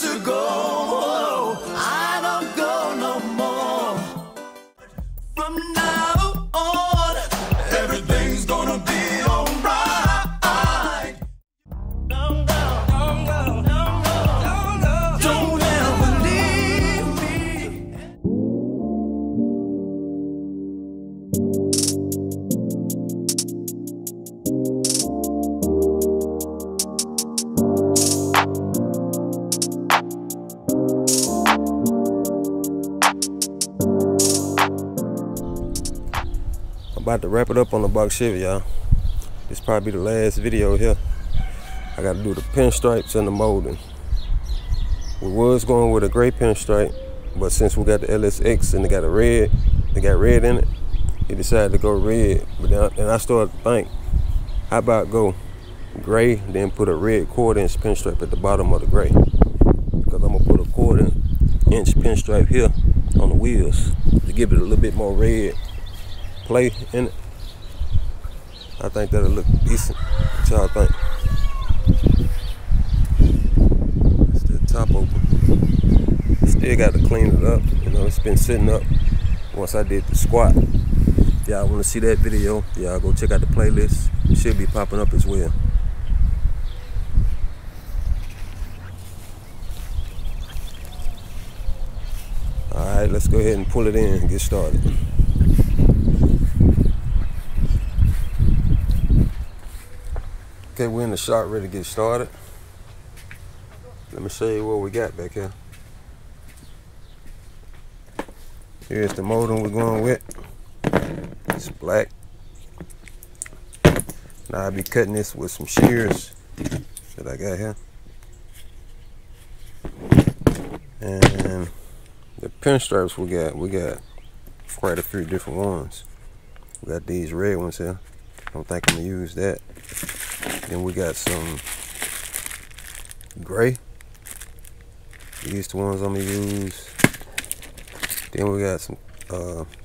to go. I don't go no more. From now on, everything's gonna be alright. Don't go, don't go, don't go, don't go. Don't ever leave me. About to wrap it up on the box Chevy, y'all. This probably the last video here. I got to do the pinstripes and the molding. We was going with a gray pinstripe, but since we got the LSX and they got red in it, he decided to go red. But then I started to think, how about go gray, then put a red 1/4" pinstripe at the bottom of the gray, because I'm gonna put a 1/4" pinstripe here on the wheels to give it a little bit more red play in it. I think that'll look decent. What y'all think? It's the top open. Still got to clean it up. You know, it's been sitting up once I did the squat. If y'all want to see that video, y'all go check out the playlist. It should be popping up as well. Alright, let's go ahead and pull it in and get started. Okay, we're in the shop ready to get started. Let me show you what we got back here. Here's the molding we're going with. It's black. Now I'll be cutting this with some shears that I got here. And the pinstripes we got quite a few different ones. We got these red ones here. I don't think I'm gonna use that. Then we got some gray. These the ones I'm gonna use. Then we got some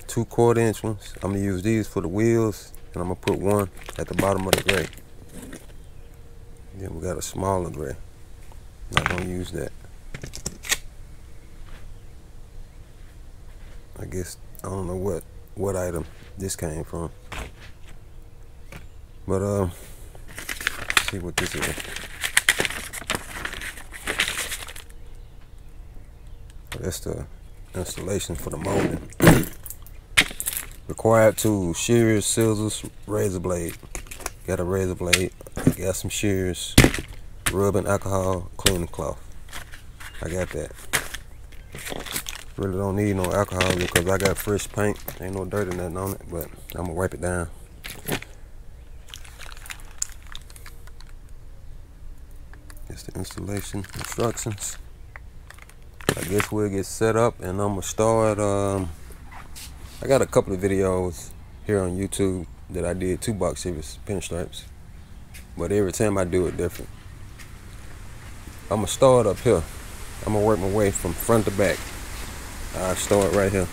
2 1/4" ones. I'm gonna use these for the wheels, and I'm gonna put one at the bottom of the gray. Then we got a smaller gray. Not gonna use that. I guess I don't know what item this came from, but see what this is. That's the installation for the molding. Required tools: shears, scissors, razor blade. Got a razor blade. I got some shears, rubbing alcohol, cleaning cloth. I got that. Really don't need no alcohol because I got fresh paint. Ain't no dirt or nothing on it, but I'm gonna wipe it down. It's the installation instructions. I guess we'll get set up and I'm gonna start. I got a couple of videos here on YouTube that I did 2 box Chevy pinstripes, but every time I do it different. I'm gonna start up here. I'm gonna work my way from front to back. I'll start right here.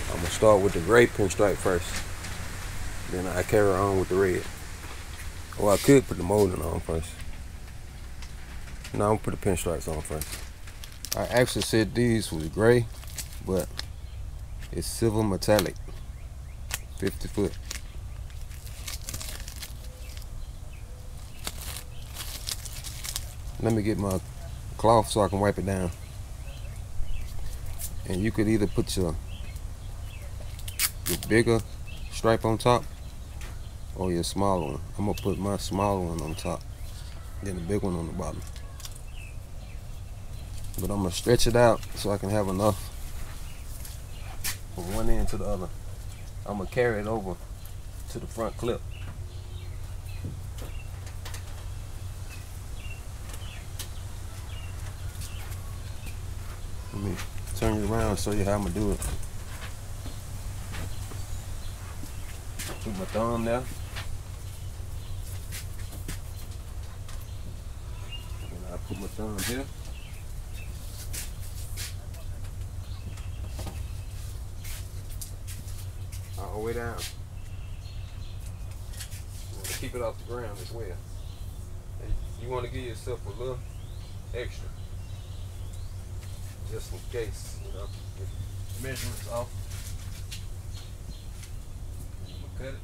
I'm gonna start with the gray pinstripe first, then I carry on with the red. Well, I could put the molding on first. No, I'm gonna put the pinstripes on first. I actually said these was gray, but it's silver metallic, 50 foot. Let me get my cloth so I can wipe it down. And you could either put your bigger stripe on top or your smaller one. I'm gonna put my smaller one on top, then the big one on the bottom. But I'm gonna stretch it out so I can have enough from one end to the other. I'm gonna carry it over to the front clip. Let me turn you around and show you how I'm gonna do it. Put my thumb there. And I put my thumb here. All the way down. You want to keep it off the ground as well. And you want to give yourself a little extra, just in case, you know, get the measurements off. I'm gonna cut it.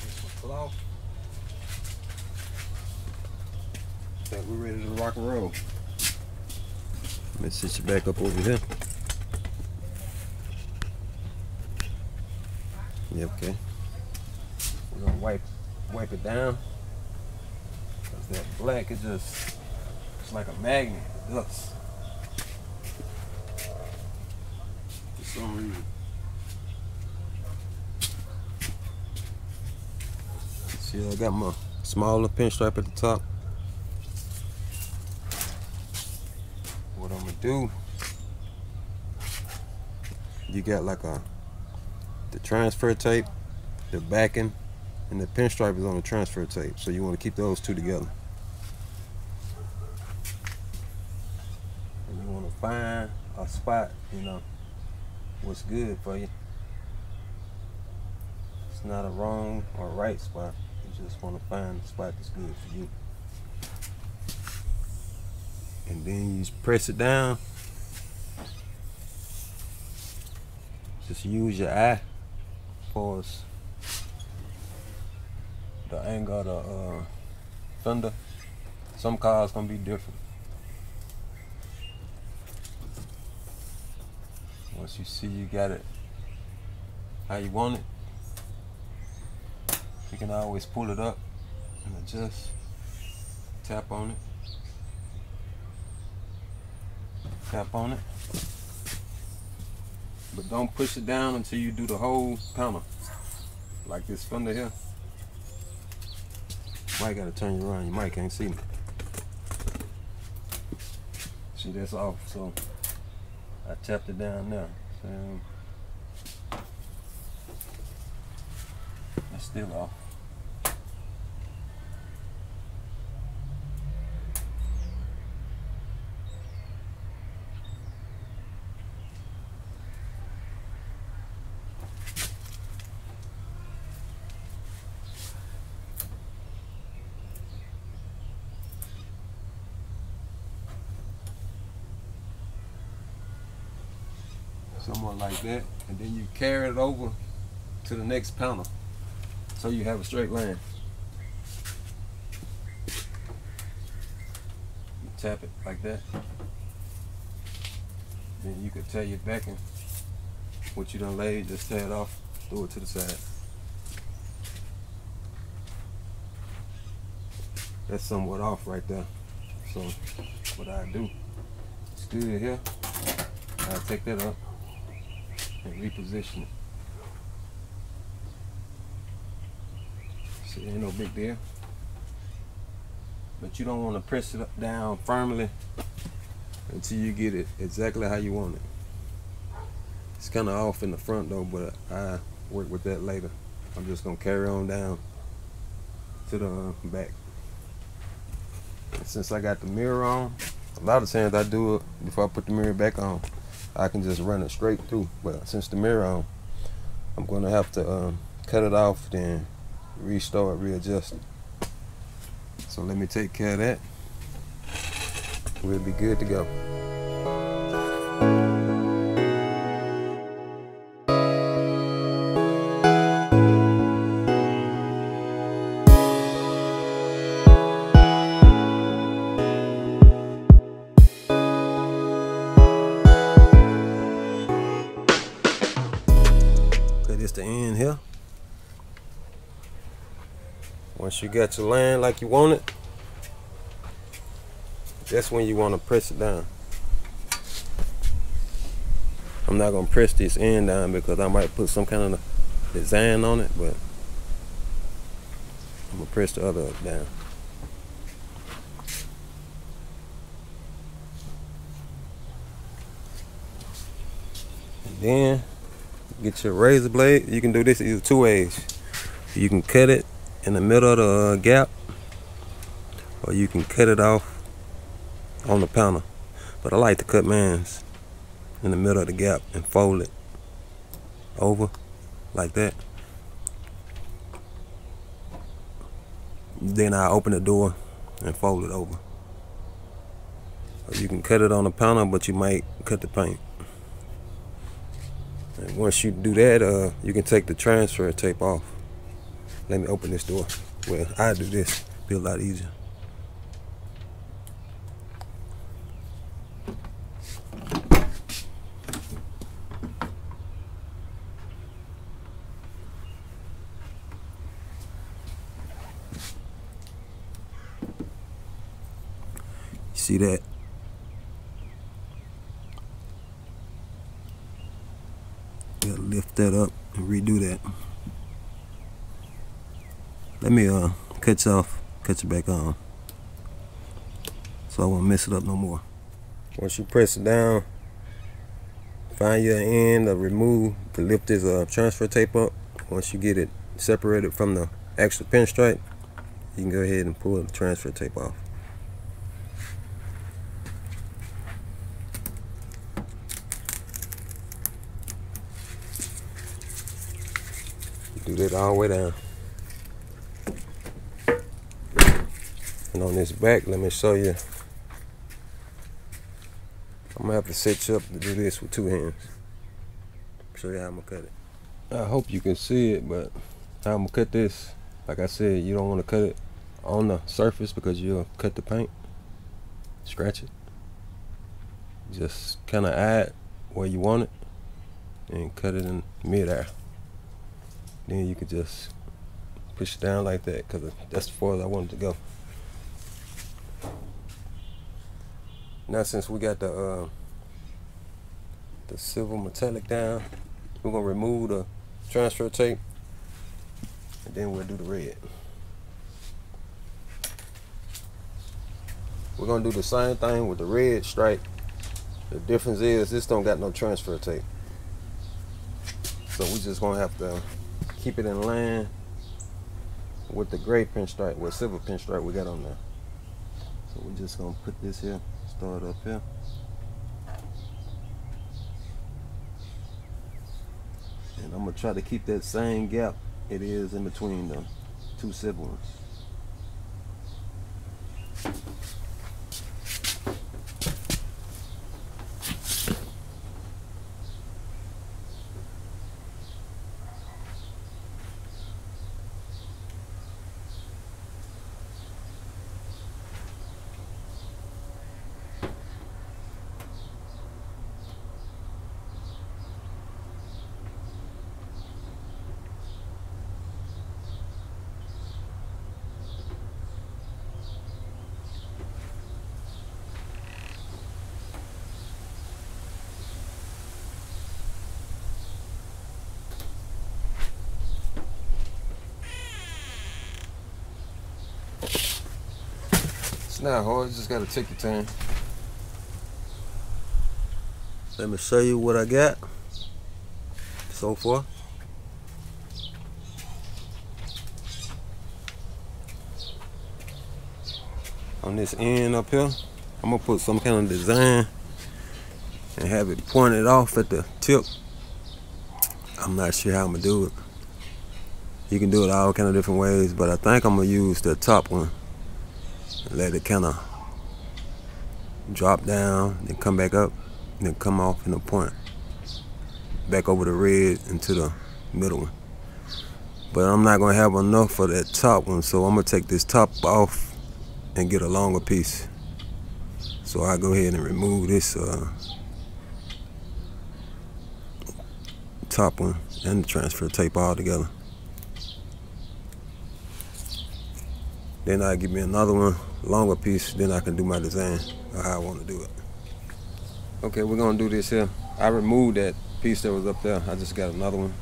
Use my cloth. I think we're ready to rock and roll. Let me sit you back up over here. Yeah, okay. We're gonna wipe it down. Cause that black is just, it's like a magnet, it does. For some reason. See, I got my smaller pinstripe at the top. What I'm gonna do, you got like the transfer tape, the backing, and the pinstripe is on the transfer tape. So you want to keep those two together. And you want to find a spot, you know, what's good for you. It's not a wrong or right spot. You just want to find a spot that's good for you. And then you just press it down. Just use your eye for the angle of the fender. Some cars gonna be different. Once you see you got it how you want it, you can always pull it up and adjust. Tap on it. Tap on it. But don't push it down until you do the whole panel. Like this fender here. Might gotta turn you around, you might can't see me. See, that's off, so I tapped it down now. So, it's still off. Somewhat like that, and then you carry it over to the next panel so you have a straight line. You tap it like that, then you can tear your backing. What you done laid, just tear it off, throw it to the side. That's somewhat off right there. So what I do, it's good here, I take that up and reposition it. See, ain't no big deal. But you don't want to press it down firmly until you get it exactly how you want it. It's kind of off in the front though, but I work with that later. I'm just gonna carry on down to the back. And since I got the mirror on, a lot of times I do it before I put the mirror back on. I can just run it straight through, but since the mirror on, I'm gonna have to cut it off, then restart, readjust it. So let me take care of that. We'll be good to go. It's the end here. Once you got your line like you want it, that's when you want to press it down. I'm not gonna press this end down because I might put some kind of design on it, but I'm gonna press the other down. And then get your razor blade. You can do this either two ways. You can cut it in the middle of the gap, or you can cut it off on the panel. But I like to cut mine in the middle of the gap and fold it over like that. Then I open the door and fold it over. You can cut it on the panel, but you might cut the paint. And once you do that, you can take the transfer tape off. Let me open this door. Well, I do this. Be a lot easier. See that? You gotta lift that up and redo that. Let me cut you off, cut you back on, so I won't mess it up no more. Once you press it down, find your end to remove, to lift this transfer tape up. Once you get it separated from the actual pinstripe, you can go ahead and pull the transfer tape off. Do that all the way down. And on this back, let me show you. I'm gonna have to set you up to do this with two hands. Show you how I'm gonna cut it. I hope you can see it, but how I'm gonna cut this, like I said, you don't want to cut it on the surface because you'll cut the paint, scratch it. Just kind of add where you want it and cut it in mid-air. Then you can just push it down like that, because that's as far as I want it to go. Now since we got the silver metallic down, we're gonna remove the transfer tape and then we'll do the red. We're gonna do the same thing with the red stripe. The difference is this don't got no transfer tape, so we just gonna have to keep it in line with the gray pinstripe, with silver pinstripe we got on there. So we're just gonna put this here, start up here. And I'm gonna try to keep that same gap it is in between the two silver ones. It's not hard, you just gotta take your time. Let me show you what I got so far. On this end up here, I'm gonna put some kind of design and have it pointed off at the tip. I'm not sure how I'm gonna do it. You can do it all kind of different ways, but I think I'm gonna use the top one. Let it kind of drop down, then come back up, then come off in a point back over the red into the middle one. But I'm not gonna have enough for that top one, so I'm gonna take this top off and get a longer piece. So I go ahead and remove this top one and the transfer tape all together. Then I give me another one, longer piece, then I can do my design or how I want to do it. Okay, we're gonna do this here. I removed that piece that was up there. I just got another one.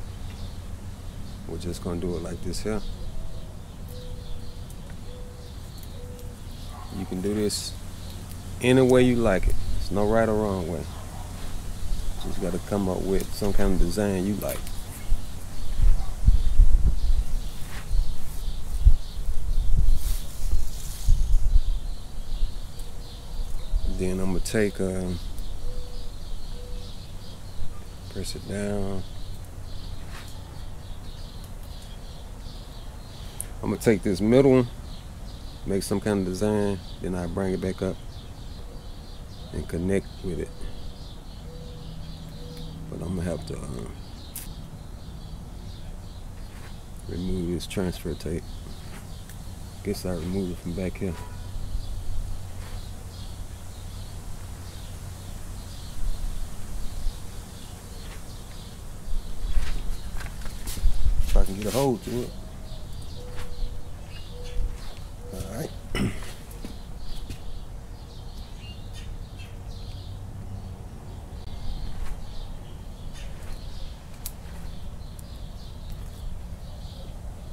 We're just gonna do it like this here. You can do this any way you like it. There's no right or wrong way. Just gotta come up with some kind of design you like. Then I'm gonna take, press it down. I'm gonna take this middle one make some kind of design, then I bring it back up and connect with it. But I'm gonna have to remove this transfer tape. Guess I removed it from back here. If I can get a hold to it. Alright.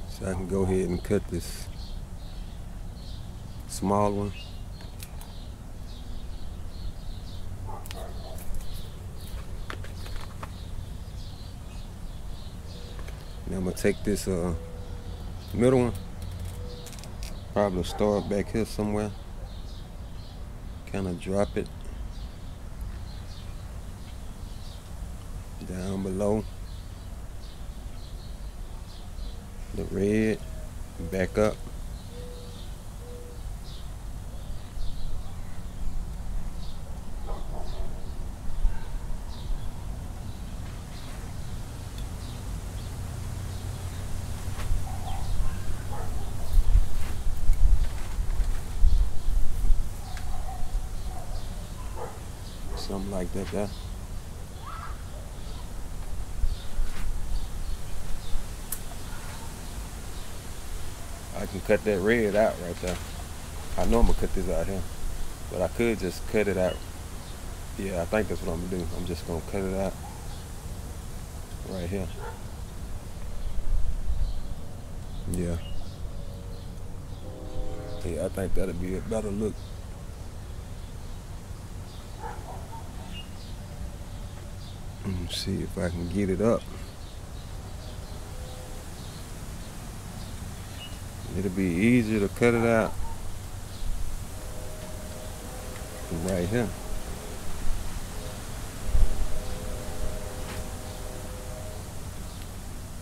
So I can go ahead and cut this small one. Now I'm gonna take this middle one, probably start back here somewhere, kind of drop it down below the red, back up. Something like that there. I can cut that red out right there. I know I'm gonna cut this out here, but I could just cut it out. Yeah, I think that's what I'm gonna do. I'm just gonna cut it out right here. Yeah. Yeah, I think that'll be a better look. Let's see if I can get it up. It'll be easier to cut it out right here.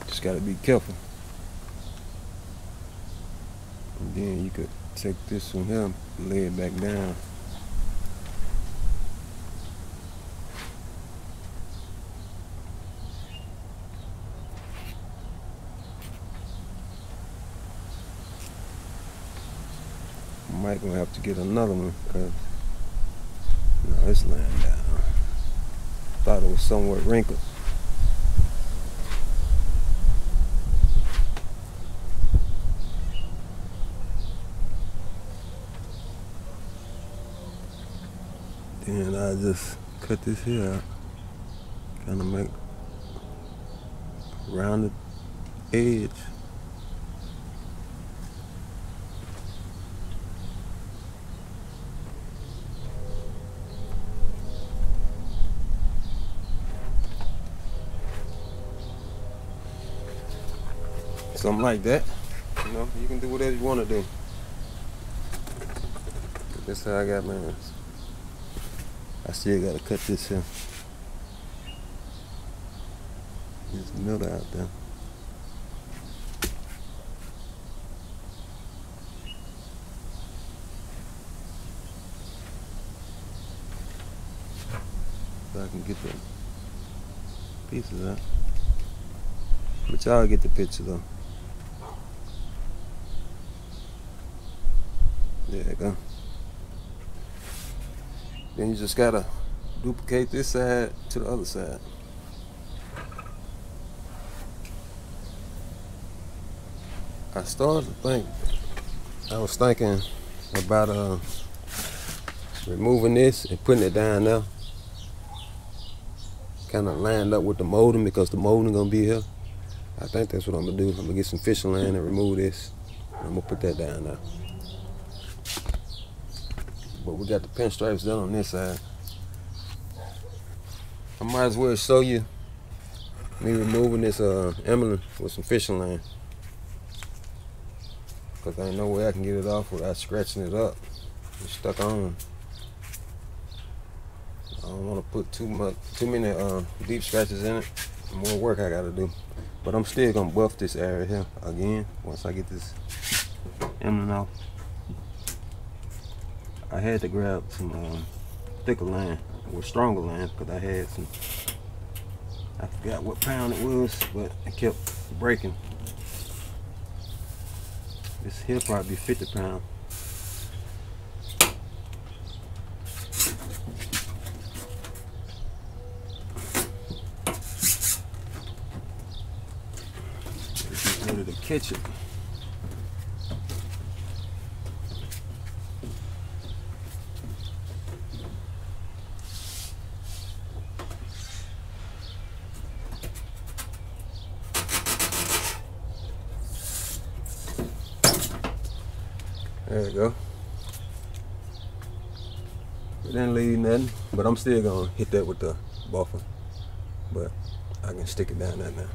Just gotta be careful. And then you could take this one here, lay it back down. Might gonna have to get another one because no, it's laying down. Thought it was somewhat wrinkled. Then I just cut this here out, kind of make rounded edge. Something like that. You know, you can do whatever you want to do. That's how I got mine. I still got to cut this here. This middle out there. So I can get the pieces out. But y'all get the picture though. There you go. Then you just gotta duplicate this side to the other side. I was thinking about removing this and putting it down there. Kind of lined up with the molding because the molding gonna be here. I think that's what I'm gonna do. I'm gonna get some fishing line and remove this. I'm gonna put that down there. But we got the pinstripes done on this side. I might as well show you me removing this emblem with some fishing line. Cause there ain't no way I can get it off without scratching it up. It's stuck on. I don't want to put too many deep scratches in it. More work I gotta do. But I'm still gonna buff this area here again once I get this emblem off. I had to grab some thicker line, or stronger line, because I had some, I forgot what pound it was, but it kept breaking. This here probably be 50 pounds. Get ready to catch it. There we go. It didn't leave nothing, but I'm still gonna hit that with the buffer. But I can stick it down there now.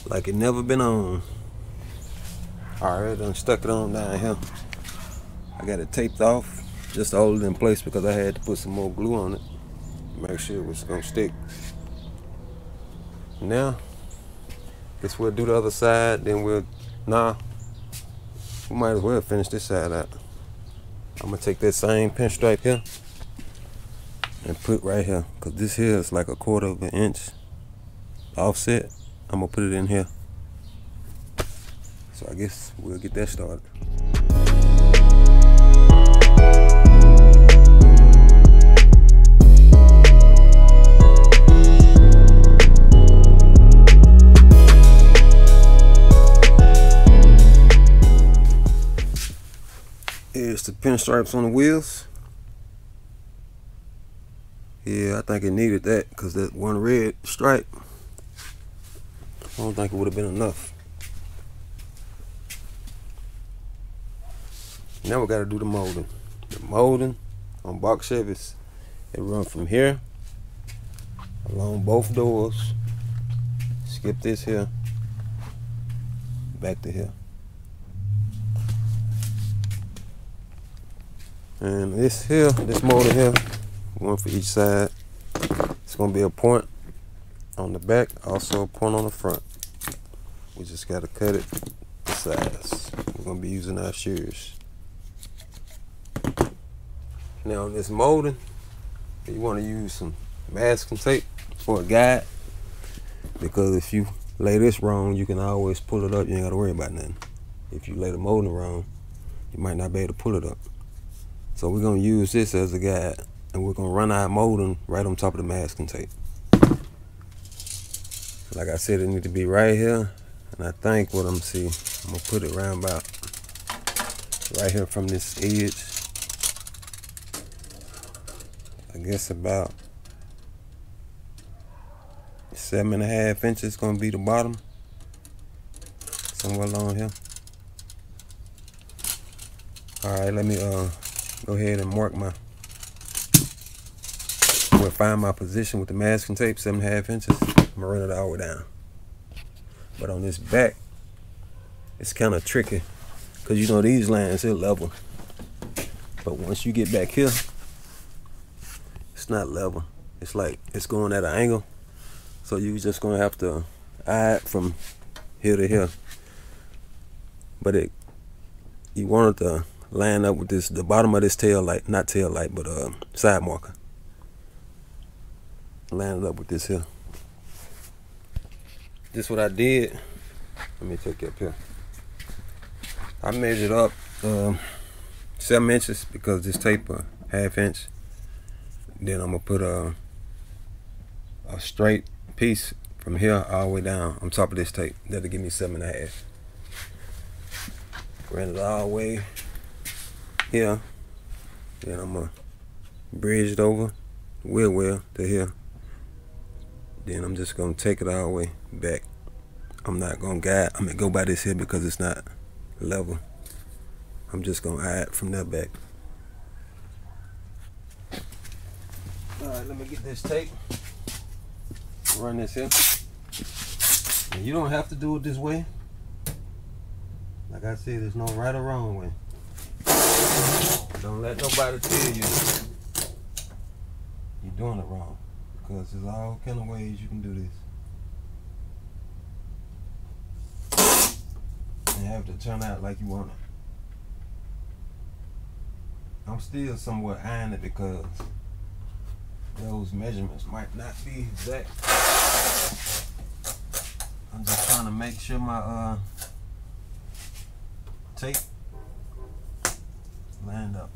Like it never been on. Alright, done stuck it on down here. I got it taped off just to hold it in place because I had to put some more glue on it. Make sure it was gonna stick. Now, guess we'll do the other side, then we might as well finish this side out. I'm gonna take that same pinstripe here and put right here, cause this here is like 1/4 of an inch offset. I'm gonna put it in here. So I guess we'll get that started. Here's the pinstripes on the wheels. Yeah, I think it needed that because that one red stripe, I don't think it would have been enough. Now we got to do the molding. The molding on box Chevys, it run from here along both doors, skip this here, back to here. And this here, this molding here, one for each side. It's gonna be a point on the back, also a point on the front. We just gotta cut it the size. We're gonna be using our shears. Now on this molding, you wanna use some masking tape for a guide, because if you lay this wrong, you can always pull it up. You ain't gotta worry about nothing. If you lay the molding wrong, you might not be able to pull it up. So we're gonna use this as a guide, and we're gonna run our molding right on top of the masking tape. Like I said, it need to be right here, and I think what I'm gonna put it round about right here from this edge. I guess about 7.5 inches gonna be the bottom, somewhere along here. All right, let me go ahead and mark find my position with the masking tape, 7.5 inches. I'm gonna run it all the way down. But on this back, it's kind of tricky, because you know these lines are level. But once you get back here, it's not level. It's like it's going at an angle. So you're just gonna have to eye it from here to here. But you want it to line up with this, the bottom of this tail light, not tail light, but side marker. Line it up with this here. This what I did. Let me take you up here. I measured up 7 inches because this tape a 1/2 inch. Then I'm gonna put a straight piece from here all the way down on top of this tape. That'll give me 7.5. Ran it all the way here. Then I'm gonna bridge it over the wheel well to here. Then I'm just gonna take it all the way back. I'm not gonna guide. I'm gonna go by this here because it's not level. I'm just gonna eye it from there back. All right, let me get this tape. Run this here. And you don't have to do it this way. Like I said, there's no right or wrong way. Don't let nobody tell you you're doing it wrong, because there's all kind of ways you can do this. have to turn out like you want it. I'm still somewhat eyeing it because those measurements might not be exact. I'm just trying to make sure my tape lined up.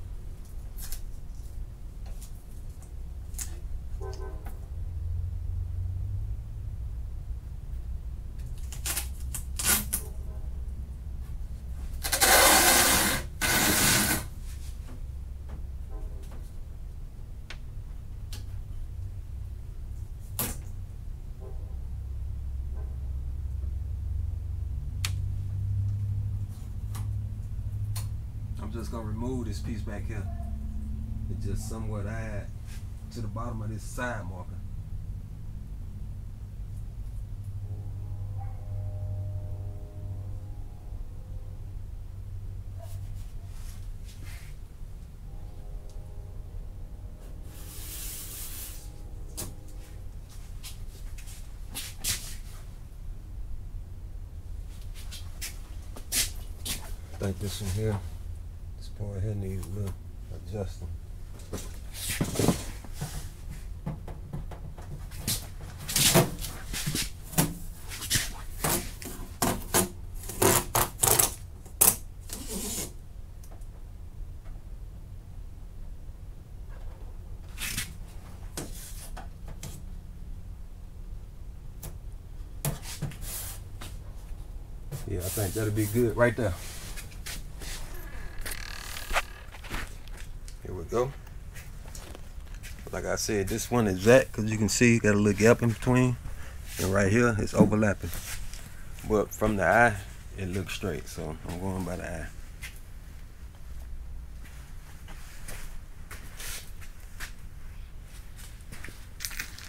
I'm just gonna remove this piece back here. It just somewhat add to the bottom of this side marker. I think this one here, this part here needs a little adjusting. Yeah, I think that'll be good right there. Here we go. Like I said, this one is exact because you can see got a little gap in between, and right here it's overlapping. But from the eye, it looks straight, so I'm going by the eye.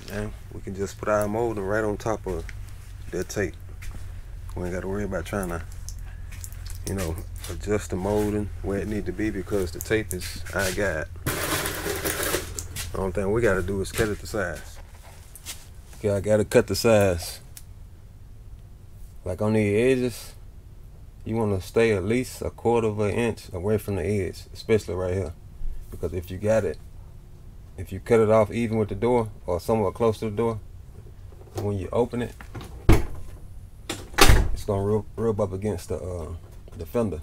Now we can just put our molding right on top of that tape. We ain't got to worry about trying to, you know, adjust the molding where it need to be because the tape is our guide. The only thing we got to do is cut it to size. Okay, I got to cut the size. Like on the edges, you want to stay at least 1/4 inch away from the edge, especially right here. Because if you got it, if you cut it off even with the door or somewhat close to the door, when you open it, it's gonna rub up against the fender.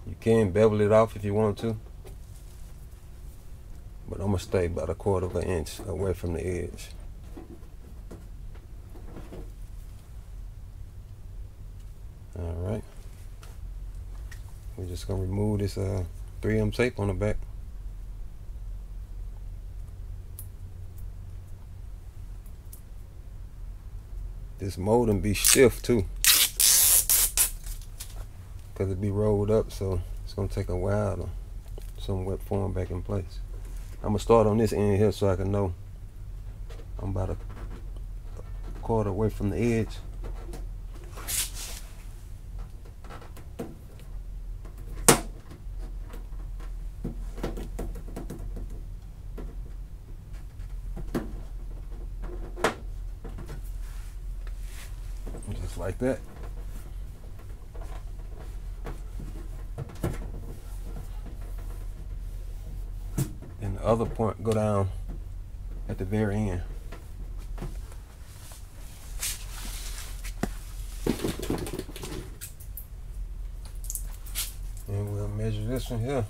You can bevel it off if you want to, but I'm gonna stay about 1/4 inch away from the edge. All right, we're just gonna remove this 3M tape on the back. This molding be stiff too, because it be rolled up, so it's gonna take a while to somewhat form back in place. I'm gonna start on this end here so I can know I'm about 1/4 away from the edge. Just like that. And the other point go down at the very end. And we'll measure this one here.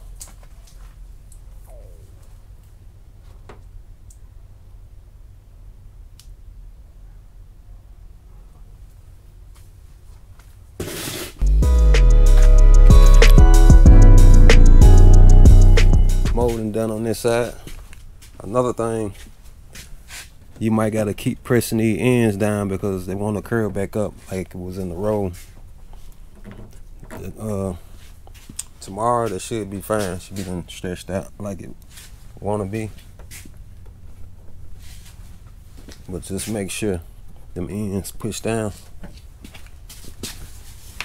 Molding done on this side. Another thing, you might gotta keep pressing these ends down because they want to curl back up like it was in the roll. Tomorrow that should be fine. Should be done stretched out like it wanna be. But just make sure them ends push down.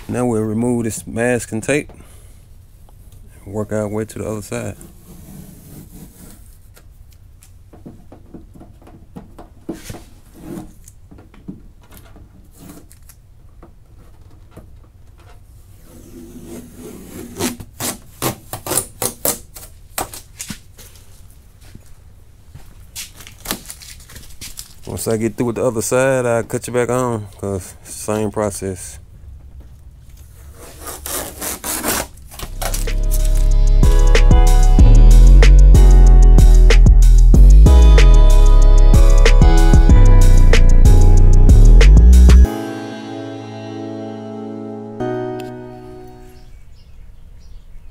Now we'll remove this masking tape and work our way to the other side. Once I get through with the other side, I'll cut you back on, cause same process.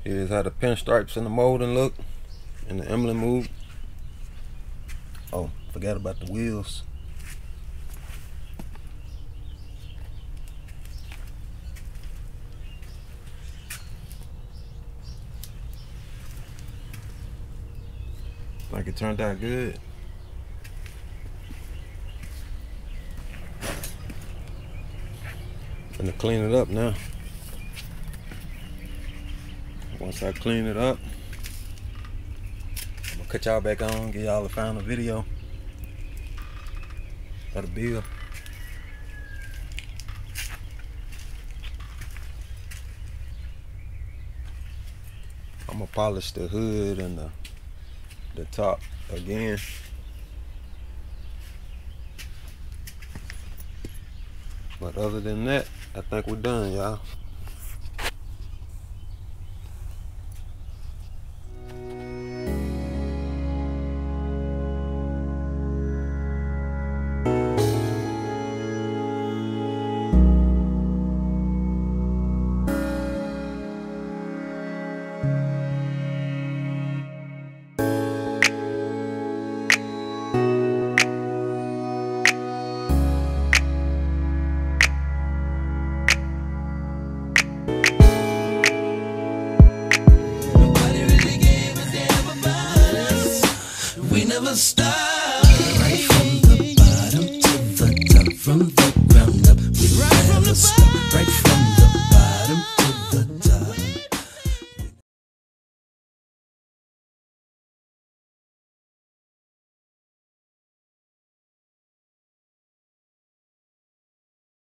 Here's how the pinstripes and the molding look, and the emblem move. Oh, forgot about the wheels. Like it turned out good. Gonna clean it up now. Once I clean it up, I'm gonna cut y'all back on, give y'all the final video of the build. I'm gonna polish the hood and the top again. But other than that, I think we're done, y'all. Never stop. Right from the bottom to the top, from the ground up. We never stop. Right.